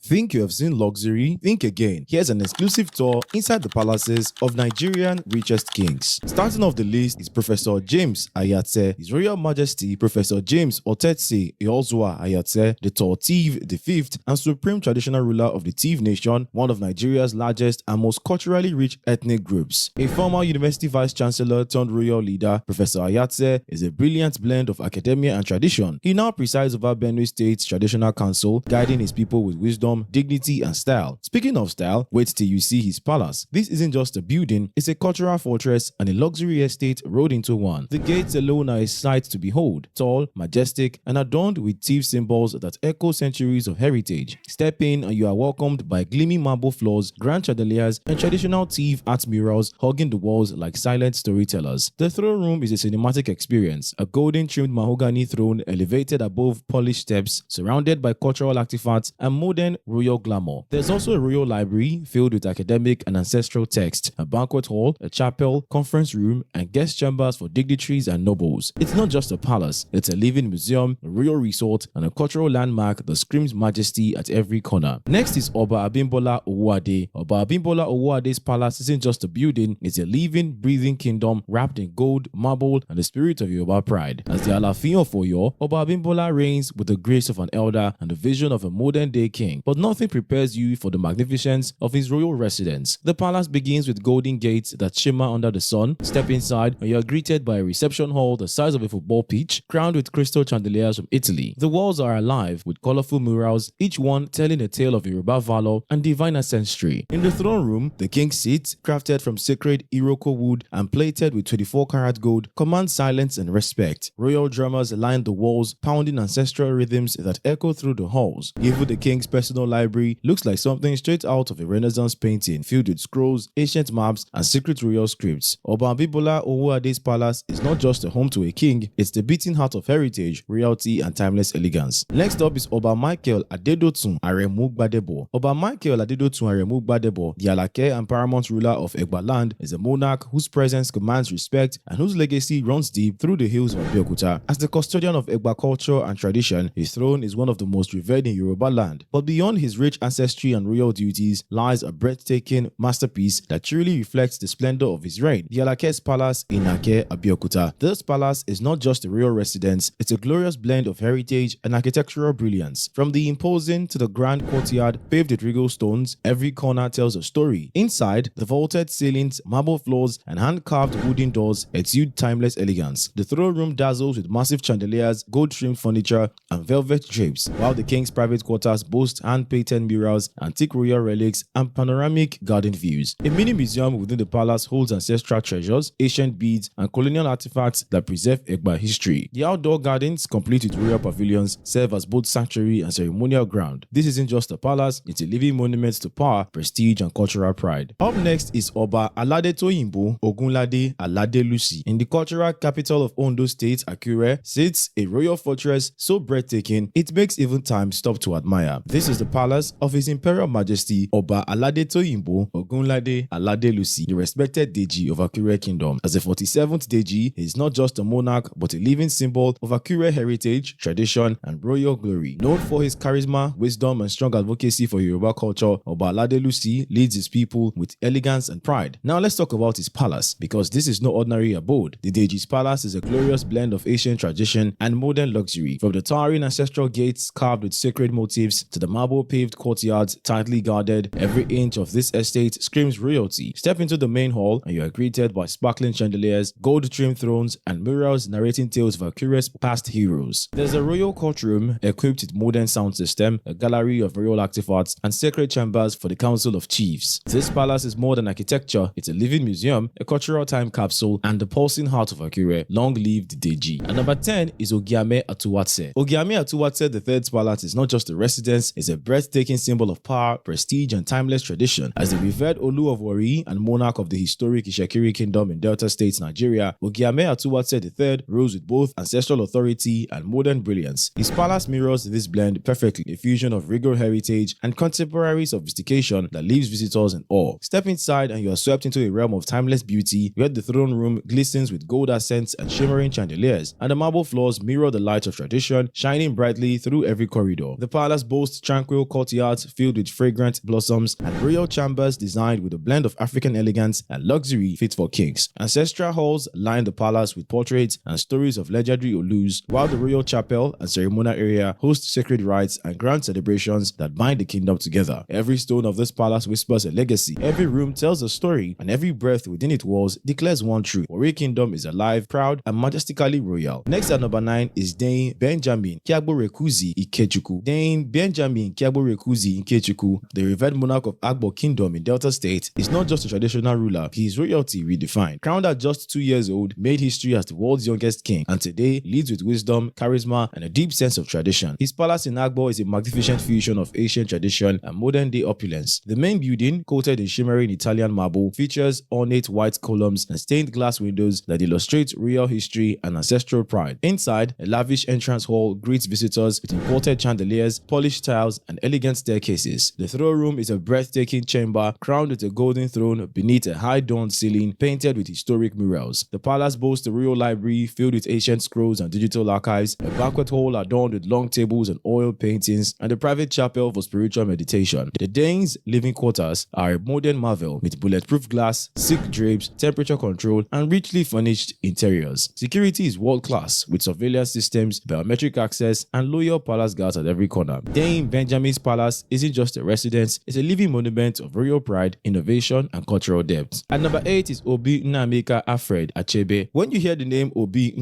Think you have seen luxury? Think again. Here's an exclusive tour inside the palaces of Nigerian richest kings. Starting off the list is Professor James Ayatse, His Royal Majesty Professor James Otetse Eozua Ayatse, the Tiv the Fifth and supreme traditional ruler of the Tiv Nation, one of Nigeria's largest and most culturally rich ethnic groups. A former university vice chancellor turned royal leader, Professor Ayatse is a brilliant blend of academia and tradition. He now presides over Benue State's traditional council, guiding his people with wisdom, dignity and style. Speaking of style, wait till you see his palace. This isn't just a building, it's a cultural fortress and a luxury estate rolled into one. The gates alone are a sight to behold, tall, majestic and adorned with Tiv symbols that echo centuries of heritage. Step in and you are welcomed by gleaming marble floors, grand chandeliers and traditional Tiv art murals hugging the walls like silent storytellers. The throne room is a cinematic experience, a golden trimmed mahogany throne elevated above polished steps, surrounded by cultural artifacts and modern royal glamour. There's also a royal library filled with academic and ancestral texts, a banquet hall, a chapel, conference room, and guest chambers for dignitaries and nobles. It's not just a palace, it's a living museum, a royal resort, and a cultural landmark that screams majesty at every corner. Next is Oba Abimola Aladdi. Oba Abimola Aladdi's palace isn't just a building, it's a living, breathing kingdom wrapped in gold, marble, and the spirit of Yoruba pride. As the Alaafin of Oyo, Oba Abimola reigns with the grace of an elder and the vision of a modern-day king. But nothing prepares you for the magnificence of his royal residence. The palace begins with golden gates that shimmer under the sun. Step inside and you are greeted by a reception hall the size of a football pitch, crowned with crystal chandeliers from Italy. The walls are alive with colorful murals, each one telling a tale of Yoruba valor and divine ancestry. In the throne room, the king's seat, crafted from sacred Iroko wood and plated with 24-karat gold, commands silence and respect. Royal drummers line the walls, pounding ancestral rhythms that echo through the halls. Even the king's personal library looks like something straight out of a Renaissance painting filled with scrolls, ancient maps, and secret royal scripts. Oba Abimola Aladdi's palace is not just a home to a king, it's the beating heart of heritage, royalty, and timeless elegance. Next up is Oba Michael Adedotun Aremu Gbadebo. Oba Michael Adedotun Aremu Gbadebo, the Alake and paramount ruler of Egba land, is a monarch whose presence commands respect and whose legacy runs deep through the hills of Abeokuta. As the custodian of Egba culture and tradition, his throne is one of the most revered in Yoruba land. But beyond his rich ancestry and royal duties lies a breathtaking masterpiece that truly reflects the splendor of his reign, the Alake's Palace in Ake, Abeokuta. This palace is not just a royal residence, it's a glorious blend of heritage and architectural brilliance. From the imposing to the grand courtyard paved with regal stones, every corner tells a story. Inside, the vaulted ceilings, marble floors, and hand-carved wooden doors exude timeless elegance. The throne room dazzles with massive chandeliers, gold-trimmed furniture, and velvet drapes, while the king's private quarters boast hand-painted murals, antique royal relics, and panoramic garden views. A mini museum within the palace holds ancestral treasures, ancient beads, and colonial artifacts that preserve Egba history. The outdoor gardens, complete with royal pavilions, serve as both sanctuary and ceremonial ground. This isn't just a palace, it's a living monument to power, prestige, and cultural pride. Up next is Oba Aladimu Aladdi. In the cultural capital of Ondo State, Akure, sits a royal fortress so breathtaking it makes even time stop to admire. This is the palace of His Imperial Majesty Oba Aladimu Aladdi, the respected Deji of Akure Kingdom. As the 47th Deji, he is not just a monarch but a living symbol of Akure heritage, tradition, and royal glory. Known for his charisma, wisdom, and strong advocacy for Yoruba culture, Oba Aladimu leads his people with elegance and pride. Now let's talk about his palace, because this is no ordinary abode. The Deji's palace is a glorious blend of ancient tradition and modern luxury. From the towering ancestral gates carved with sacred motifs to the marble-paved courtyards tightly guarded, every inch of this estate screams royalty. Step into the main hall and you are greeted by sparkling chandeliers, gold-trimmed thrones, and murals narrating tales of Akure's past heroes. There's a royal courtroom equipped with modern sound system, a gallery of royal artifacts, and sacred chambers for the Council of Chiefs. This palace is more than architecture, it's a living museum, a cultural time capsule, and the pulsing heart of Akure. Long live the Deji. And number 10 is Ogiame Atuati. Ogiame Atuati III's palace is not just a residence, it's a breathtaking symbol of power, prestige, and timeless tradition. As the revered Olu of Wari and monarch of the historic Ishekiri Kingdom in Delta State, Nigeria, Ogiame Atuati III rules with both ancestral authority and modern brilliance. His palace mirrors this blend perfectly, a fusion of regal heritage and contemporary sophistication that leaves visitors in awe. Step inside and you are swept into a realm of timeless beauty, where the throne room glistens with gold accents and shimmering chandeliers, and the marble floors mirror the light of tradition, shining brightly through every corridor. The palace boasts tranquil tranquil courtyards filled with fragrant blossoms, and royal chambers designed with a blend of African elegance and luxury fit for kings. Ancestral halls line the palace with portraits and stories of legendary Olus, while the royal chapel and ceremonial area host sacred rites and grand celebrations that bind the kingdom together. Every stone of this palace whispers a legacy, every room tells a story, and every breath within its walls declares one truth: Warri Kingdom is alive, proud, and majestically royal. Next at number 9 is Dane Benjamin Kiagborekuzi Ikechukwu. Dane Benjamin Kiagborekuzi Ikechukwu, the revered monarch of Agbo Kingdom in Delta State, is not just a traditional ruler, he is royalty redefined. Crowned at just 2 years old, made history as the world's youngest king, and today leads with wisdom, charisma, and a deep sense of tradition. His palace in Agbo is a magnificent fusion of ancient tradition and modern-day opulence. The main building, coated in shimmering Italian marble, features ornate white columns and stained glass windows that illustrate royal history and ancestral pride. Inside, a lavish entrance hall greets visitors with imported chandeliers, polished tiles, and elegant staircases. The throne room is a breathtaking chamber crowned with a golden throne beneath a high-domed ceiling painted with historic murals. The palace boasts a royal library filled with ancient scrolls and digital archives, a banquet hall adorned with long tables and oil paintings, and a private chapel for spiritual meditation. The Danes' living quarters are a modern marvel with bulletproof glass, silk drapes, temperature control, and richly furnished interiors. Security is world-class with surveillance systems, biometric access, and loyal palace guards at every corner. Dame Benjamin's palace isn't just a residence, it's a living monument of royal pride, innovation, and cultural depth. At number 8 is Obi Achebe Achebe. When you hear the name Obi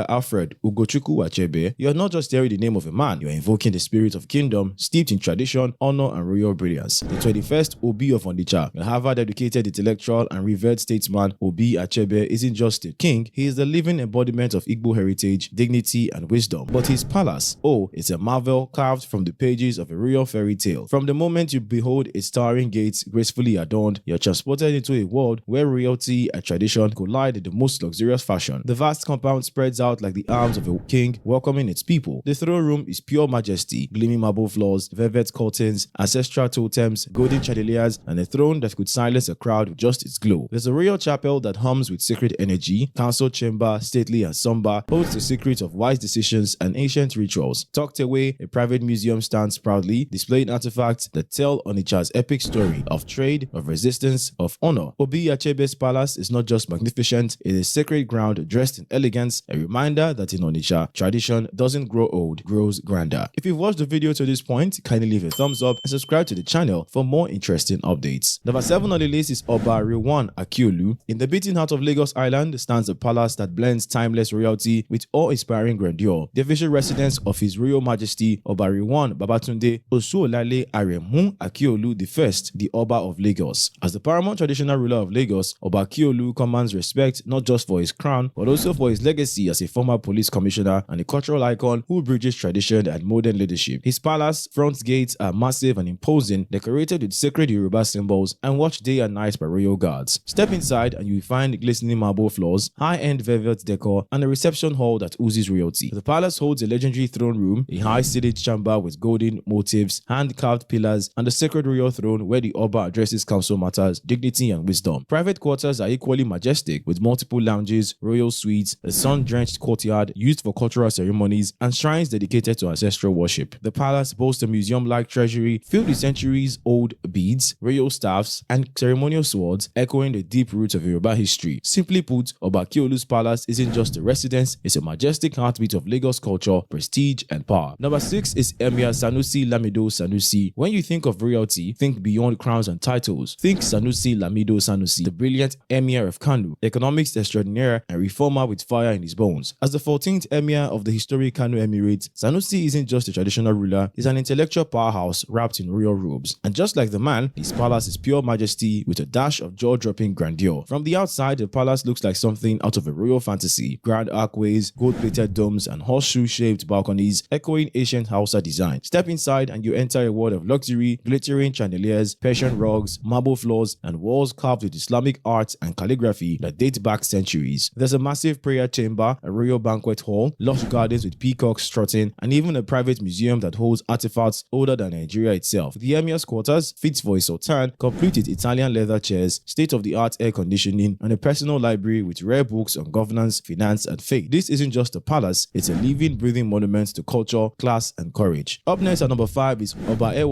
Alfred Ugochukwu Achebe, you're not just hearing the name of a man, you're invoking the spirit of kingdom steeped in tradition, honor, and royal brilliance. The 21st Obi of Onitsha, a Harvard-educated intellectual and revered statesman, Obi Achebe isn't just a king, he is the living embodiment of Igbo heritage, dignity, and wisdom. But his palace, it's a marvel carved from the pages of a royal fairy tale. From the moment you behold its towering gates gracefully adorned, you're transported into a world where royalty and tradition collide in the most luxurious fashion. The vast compound spreads out like the arms of a king welcoming its people. The throne room is pure majesty, gleaming marble floors, velvet curtains, ancestral totems, golden chandeliers, and a throne that could silence a crowd with just its glow. There's a royal chapel that hums with sacred energy, council chamber, stately and somber, holds the secrets of wise decisions and ancient rituals. Tucked away, a private museum stands proudly, displaying artifacts that tell Onitsha's epic story of trade, of resistance, of honor. Obi Achebe's palace is not just magnificent, it is sacred ground dressed in elegance, a reminder that in Onitsha, tradition doesn't grow old, grows grander. If you've watched the video to this point, kindly leave a thumbs up and subscribe to the channel for more interesting updates. Number 7 on the list is Oba Frederick Obu. In the beating heart of Lagos Island stands a palace that blends timeless royalty with awe-inspiring grandeur. The official residence of His Royal Majesty Oba Babatunde Akulu I, the Oba of Lagos. As the paramount traditional ruler of Lagos, Oba Akulu commands respect not just for his crown, but also for his legacy as a former police commissioner and a cultural icon who bridges tradition and modern leadership. His palace front gates are massive and imposing, decorated with sacred Yoruba symbols and watched day and night by royal guards. Step inside and you find glistening marble floors, high-end velvet decor, and a reception hall that oozes royalty. The palace holds a legendary throne room, a high-seated chamber with golden motifs, hand-carved pillars, and a sacred royal throne where the Oba addresses council matters, dignity, and wisdom. Private quarters are equally majestic with multiple lounges, royal suites, a sun-drenched courtyard used for cultural ceremonies, and shrines dedicated to ancestral worship. The palace boasts a museum-like treasury filled with centuries-old beads, royal staffs, and ceremonial swords echoing the deep roots of Yoruba history. Simply put, Oba Akiolu's palace isn't just a residence, it's a majestic heartbeat of Lagos culture, prestige, and power. Number 6 is Emir Sanusi Lamido Sanusi. When you think of royalty, think beyond crowns and titles. Think Sanusi Lamido Sanusi, the brilliant Emir of Kano, economics extraordinaire and reformer with fire in his bones. As the 14th Emir of the historic Kano Emirate, Sanusi isn't just a traditional ruler, he's an intellectual powerhouse wrapped in royal robes. And just like the man, his palace is pure majesty with a dash of jaw-dropping grandeur. From the outside, the palace looks like something out of a royal fantasy. Grand archways, gold-plated domes, and horseshoe-shaped balconies echoing ancient Hausa design. Step inside and you enter a world of luxury, glittering chandeliers, Persian rugs, marble floors, and walls carved with Islamic art and calligraphy that date back centuries. There's a massive prayer chamber, a royal banquet hall, lush gardens with peacocks strutting, and even a private museum that holds artifacts older than Nigeria itself. The emir's quarters, fit for a sultan, complete with Italian leather chairs, state-of-the-art air conditioning, and a personal library with rare books on governance, finance, and faith. This isn't just a palace, it's a living, breathing monument to culture, class, and courage. Up next at number 5 is Oba II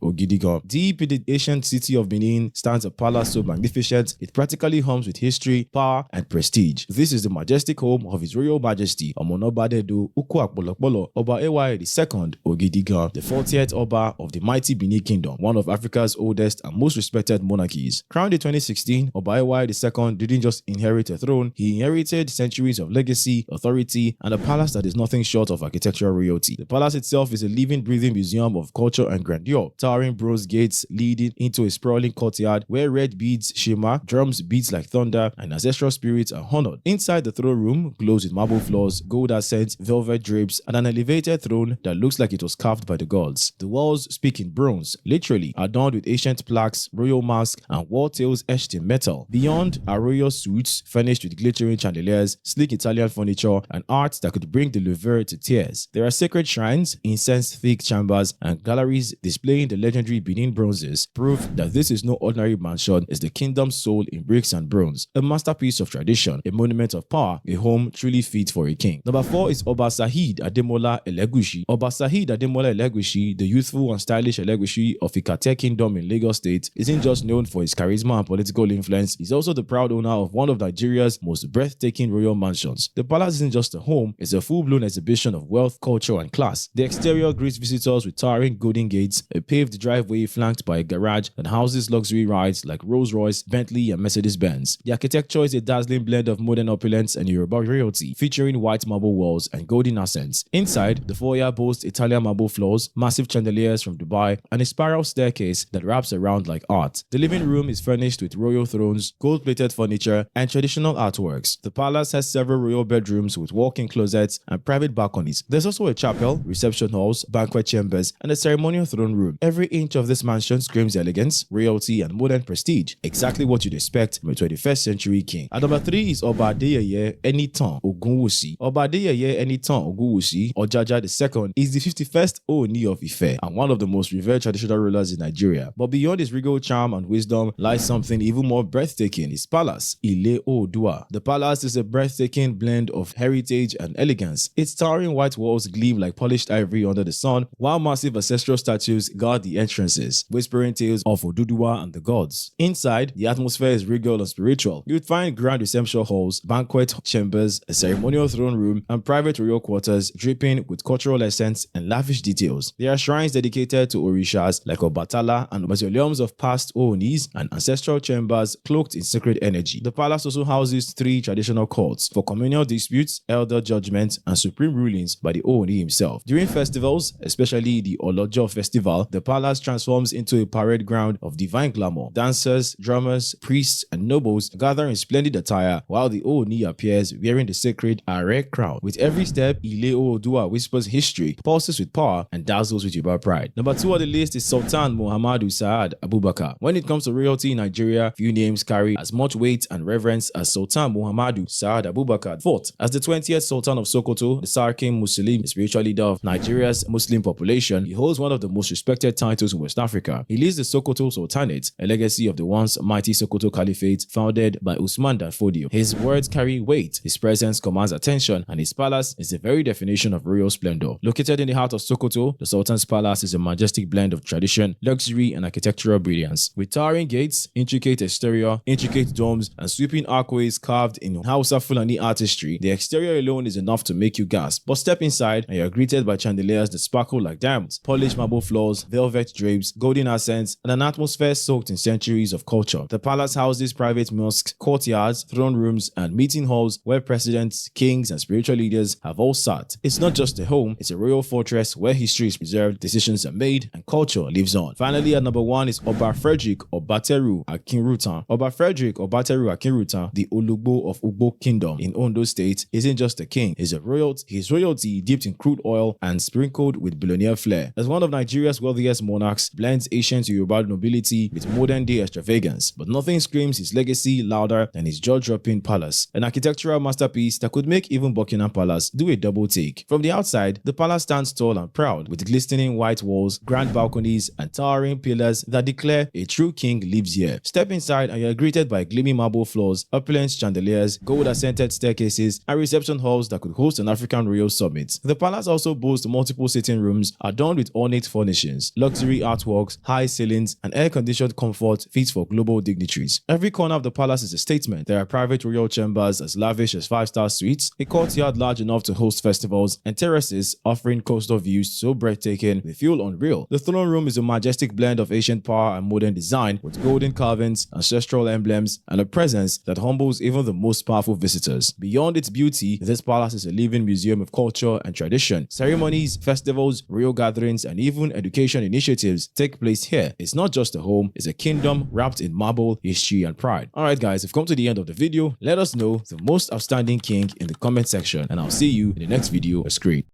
Ogidigan. Deep in the ancient city of Benin stands a palace so magnificent it practically hums with history, power, and prestige. This is the majestic home of His Royal Majesty Omonobadedo Ukwu Oba II Ogidigan, the 40th Oba of the mighty Benin Kingdom, one of Africa's oldest and most respected monarchies. Crowned in 2016, Oba II didn't just inherit a throne, he inherited centuries of legacy, authority, and a palace that is nothing short of architectural royalty. The palace itself is a living, breathing museum of culture and grandeur. Towering bronze gates leading into a sprawling courtyard where red beads shimmer, drums beat like thunder, and ancestral spirits are honored. Inside the throne room glows with marble floors, gold accents, velvet drapes, and an elevated throne that looks like it was carved by the gods. The walls speak in bronze, literally adorned with ancient plaques, royal masks, and wall tales etched in metal. Beyond are royal suites furnished with glittering chandeliers, sleek Italian furniture, and art that could bring the Louvre to tears. There are sacred shrines, incense-thick chambers, and galleries displaying the legendary Benin bronzes, proof that this is no ordinary mansion, it's the kingdom's soul in bricks and bronze, a masterpiece of tradition, a monument of power, a home truly fit for a king. Number 4 is Oba Saheed Ademola Elegushi. Oba Saheed Ademola Elegushi, the youthful and stylish Elegushi of Ikate Kingdom in Lagos State, isn't just known for his charisma and political influence, he's also the proud owner of one of Nigeria's most breathtaking royal mansions. The palace isn't just a home, it's a full-blown exhibition of wealth, culture, and class. The exterior greets visitors with towering golden gates, a paved driveway flanked by a garage that houses luxury rides like Rolls-Royce, Bentley, and Mercedes-Benz. The architecture is a dazzling blend of modern opulence and Yoruba royalty, featuring white marble walls and golden accents. Inside, the foyer boasts Italian marble floors, massive chandeliers from Dubai, and a spiral staircase that wraps around like art. The living room is furnished with royal thrones, gold-plated furniture, and traditional artworks. The palace has several royal bedrooms with walk-in closets and private balconies. There's also a chapel, reception halls, banquet chambers, and a ceremonial throne room. Every inch of this mansion screams elegance, royalty, and modern prestige, exactly what you'd expect from a 21st century king. At number 3 is Oba Adeyeye Enitan Ogunwusi. Oba Adeyeye Enitan Ogunwusi, Ojaja II, is the 51st Ooni of Ife and one of the most revered traditional rulers in Nigeria. But beyond his regal charm and wisdom lies something even more breathtaking: his palace, Ile Oodua. The palace is a breathtaking blend of heritage and elegance. Its towering white walls gleam like polished ivory under the sun, while massive ancestral statues guard the entrances, whispering tales of Oduduwa and the gods. Inside, the atmosphere is regal and spiritual. You'd find grand reception halls, banquet chambers, a ceremonial throne room, and private royal quarters dripping with cultural essence and lavish details. There are shrines dedicated to Orishas like Obatala and mausoleums of past Oonis and ancestral chambers cloaked in sacred energy. The palace also houses 3 traditional courts for communal disputes, elder judgments, and supreme rulings by the Ooni himself. During festivals, especially the Olojo festival, the palace transforms into a parade ground of divine glamour. Dancers, drummers, priests, and nobles gather in splendid attire while the Ooni appears wearing the sacred Are crown. With every step, Ile Oodua whispers history, pulses with power, and dazzles with Yoruba pride. Number 2 on the list is Sultan Muhammadu Sa'ad Abubakar. When it comes to royalty in Nigeria, few names carry as much weight and reverence as Sultan Muhammadu Sa'ad Abubakar IV. As the 20th Sultan of Sokoto, the Sarkin Muslim, the spiritual leader of Nigeria's Muslim population, he holds one of the most respected titles in West Africa. He leads the Sokoto Sultanate, a legacy of the once mighty Sokoto Caliphate founded by Usman Dan Fodio. His words carry weight, his presence commands attention, and his palace is the very definition of royal splendor. Located in the heart of Sokoto, the Sultan's palace is a majestic blend of tradition, luxury, and architectural brilliance. With towering gates, intricate exterior, intricate domes, and sweeping archways carved in Hausa Fulani artistry, the exterior alone is enough to make you gasp. But step inside and you're greeted by chandeliers that sparkle like diamonds, polished marble floors, velvet drapes, golden accents, and an atmosphere soaked in centuries of culture. The palace houses private mosques, courtyards, throne rooms, and meeting halls where presidents, kings, and spiritual leaders have all sat. It's not just a home, it's a royal fortress where history is preserved, decisions are made, and culture lives on. Finally, at number 1 is Oba Frederick Obu Akin. Oba Frederick Obu Akin, the Olugbo of Ugbo Kingdom in Ondo State, isn't just a king, he's a royalty. His royalty, dipped in crude oil and sprinkled with billionaire flair. As one of Nigeria's wealthiest monarchs, blends ancient Yoruba nobility with modern-day extravagance, but nothing screams his legacy louder than his jaw-dropping palace, an architectural masterpiece that could make even Buckingham Palace do a double take. From the outside, the palace stands tall and proud, with glistening white walls, grand balconies, and towering pillars that declare a true king lives here. Step inside and you're greeted by gleaming marble floors, opulent chandeliers, gold-accented staircases, and reception halls that could host an African royal summit. The palace also boasts multiple sitting rooms rooms adorned with ornate furnishings, luxury artworks, high ceilings, and air-conditioned comfort fit for global dignitaries. Every corner of the palace is a statement. There are private royal chambers as lavish as 5-star suites, a courtyard large enough to host festivals, and terraces offering coastal views so breathtaking they feel unreal. The throne room is a majestic blend of ancient power and modern design with golden carvings, ancestral emblems, and a presence that humbles even the most powerful visitors. Beyond its beauty, this palace is a living museum of culture and tradition. Ceremonies, festivals, royal gatherings, and even education initiatives take place here. It's not just a home, it's a kingdom wrapped in marble, history, and pride. Alright guys, we've come to the end of the video. Let us know the most outstanding king in the comment section, and I'll see you in the next video. It's great.